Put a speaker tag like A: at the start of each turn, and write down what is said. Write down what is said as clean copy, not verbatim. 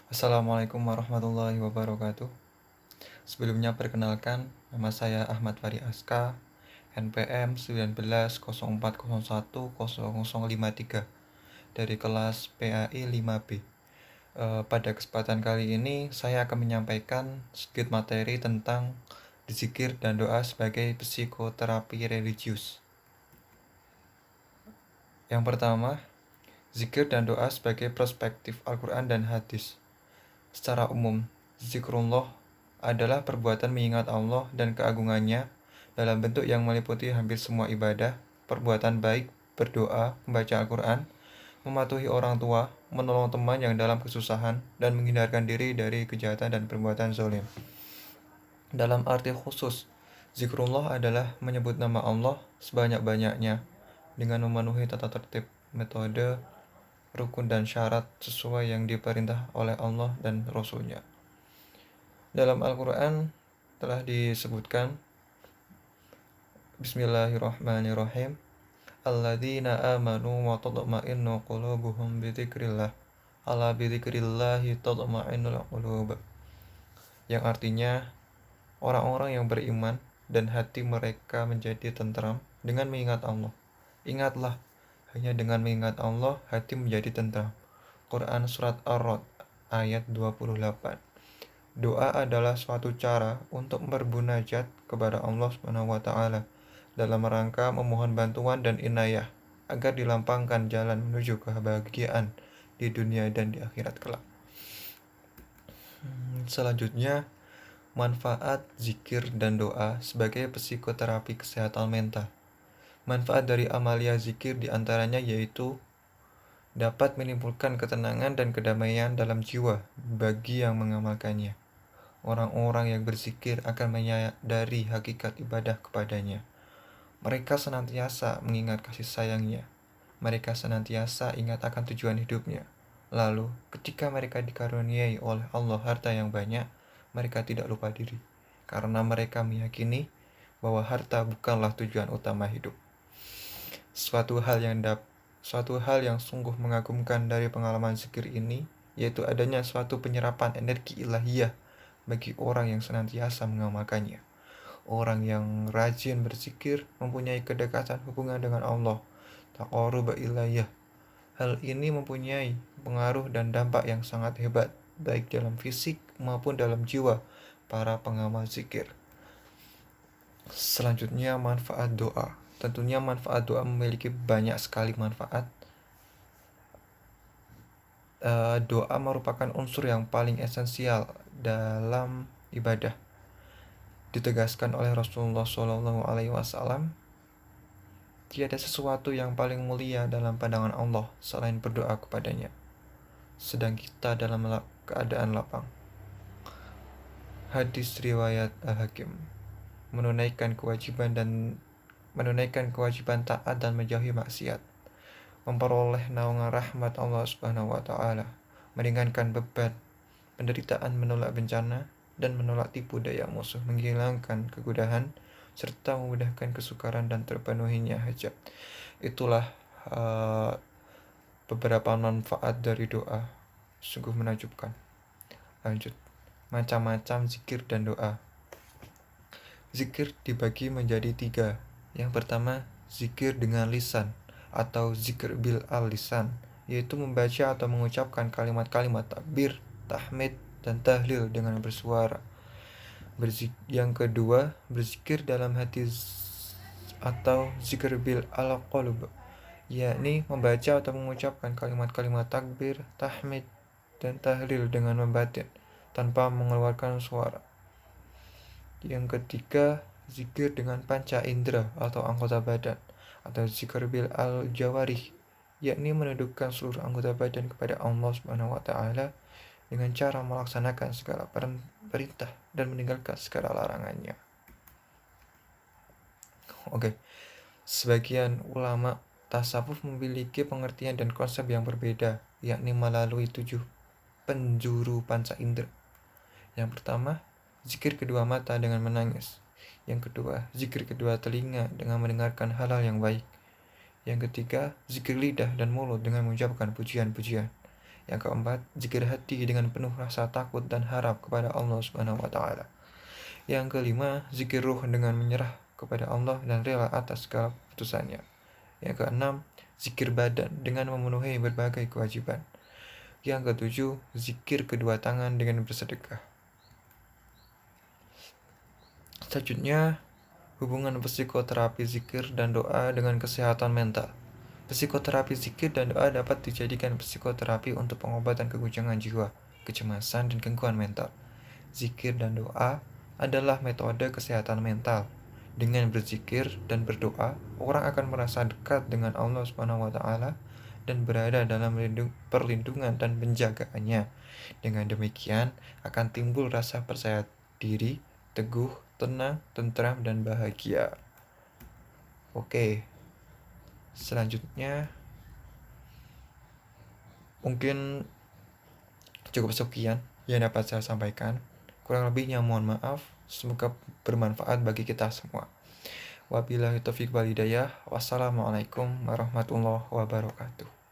A: Assalamualaikum warahmatullahi wabarakatuh. Sebelumnya perkenalkan, nama saya Ahmad Fari Aska, NPM 1904010053 dari kelas PAI 5B. Pada kesempatan kali ini, saya akan menyampaikan sedikit materi tentang zikir dan doa sebagai psikoterapi religius. Yang pertama, zikir dan doa sebagai perspektif Al-Quran dan hadis. Secara umum, zikrullah adalah perbuatan mengingat Allah dan keagungannya dalam bentuk yang meliputi hampir semua ibadah, perbuatan baik, berdoa, membaca Al-Quran, mematuhi orang tua, menolong teman yang dalam kesusahan, dan menghindarkan diri dari kejahatan dan perbuatan zalim. Dalam arti khusus, zikrullah adalah menyebut nama Allah sebanyak-banyaknya dengan memenuhi tata tertib, metode, rukun dan syarat sesuai yang diperintah oleh Allah dan Rasul-Nya. Dalam Al-Quran telah disebutkan, Bismillahirrahmanirrahim, Alladzina amanu wa tatma'innu qulubuhum bidzikrillah. Ala bidzikrillahi tatma'innul qulub. Yang artinya, orang-orang yang beriman dan hati mereka menjadi tentram dengan mengingat Allah. Ingatlah, hanya dengan mengingat Allah hati menjadi tentram. Quran Surat Ar-Ra'd ayat 28. Doa adalah suatu cara untuk berbunajat kepada Allah SWT dalam rangka memohon bantuan dan inayah agar dilampangkan jalan menuju kebahagiaan di dunia dan di akhirat kelak. Selanjutnya, manfaat zikir dan doa sebagai psikoterapi kesehatan mental. Manfaat dari amalia zikir diantaranya yaitu dapat menimbulkan ketenangan dan kedamaian dalam jiwa bagi yang mengamalkannya. Orang-orang yang berzikir akan menyadari hakikat ibadah kepadanya. Mereka senantiasa mengingat kasih sayangnya. Mereka senantiasa ingat akan tujuan hidupnya. Lalu, ketika mereka dikaruniai oleh Allah harta yang banyak, mereka tidak lupa diri. Karena mereka meyakini bahwa harta bukanlah tujuan utama hidup. Suatu hal yang sungguh mengagumkan dari pengalaman zikir ini, yaitu adanya suatu penyerapan energi ilahiyah bagi orang yang senantiasa mengamalkannya. Orang yang rajin berzikir mempunyai kedekatan hubungan dengan Allah, taqarrub ilayah. Hal ini mempunyai pengaruh dan dampak yang sangat hebat, baik dalam fisik maupun dalam jiwa para pengamal zikir. Selanjutnya, manfaat doa. Tentunya manfaat doa memiliki banyak sekali manfaat. Doa merupakan unsur yang paling esensial dalam ibadah. Ditegaskan oleh Rasulullah SAW, tiada sesuatu yang paling mulia dalam pandangan Allah selain berdoa kepadanya, sedang kita dalam keadaan lapang. Hadis riwayat Al-Hakim. Menunaikan kewajiban taat dan menjauhi maksiat, memperoleh naungan rahmat Allah Subhanahu wa taala, meringankan beban, penderitaan, menolak bencana dan menolak tipu daya musuh, menghilangkan kegudahan serta memudahkan kesukaran dan terpenuhinya hajat. Itulah beberapa manfaat dari doa. Sungguh menakjubkan. Lanjut, macam-macam zikir dan doa. Zikir dibagi menjadi 3. Yang pertama, zikir dengan lisan atau zikir bil al-lisan, yaitu membaca atau mengucapkan kalimat-kalimat takbir, tahmid, dan tahlil dengan bersuara. Yang kedua, berzikir dalam hati atau zikir bil al-qalb, yakni membaca atau mengucapkan kalimat-kalimat takbir, tahmid, dan tahlil dengan membatin tanpa mengeluarkan suara. Yang ketiga, zikir dengan panca indera atau anggota badan, atau zikir bil al-jawarih, yakni menundukkan seluruh anggota badan kepada Allah Subhanahu wa taala dengan cara melaksanakan segala perintah dan meninggalkan segala larangannya. Sebagian ulama tasawuf memiliki pengertian dan konsep yang berbeda, yakni melalui 7 penjuru panca indera. Yang pertama, zikir kedua mata dengan menangis. Yang kedua, zikir kedua telinga dengan mendengarkan hal-hal yang baik. Yang ketiga, zikir lidah dan mulut dengan mengucapkan pujian-pujian. Yang keempat, zikir hati dengan penuh rasa takut dan harap kepada Allah Subhanahu wa taala. Yang kelima, zikir ruh dengan menyerah kepada Allah dan rela atas segala keputusannya. Yang keenam, zikir badan dengan memenuhi berbagai kewajiban. Yang ketujuh, zikir kedua tangan dengan bersedekah. Selanjutnya, hubungan psikoterapi zikir dan doa dengan kesehatan mental. Psikoterapi zikir dan doa dapat dijadikan psikoterapi untuk pengobatan keguncangan jiwa, kecemasan, dan gangguan mental. Zikir dan doa adalah metode kesehatan mental. Dengan berzikir dan berdoa, orang akan merasa dekat dengan Allah Subhanahu wa taala dan berada dalam perlindungan dan penjagaannya. Dengan demikian, akan timbul rasa percaya diri, teguh, tenang, tentram, dan bahagia. Oke, selanjutnya mungkin cukup sekian yang dapat saya sampaikan. Kurang lebihnya mohon maaf. Semoga bermanfaat bagi kita semua. Wabillahi taufiq wal hidayah. Wassalamualaikum warahmatullahi wabarakatuh.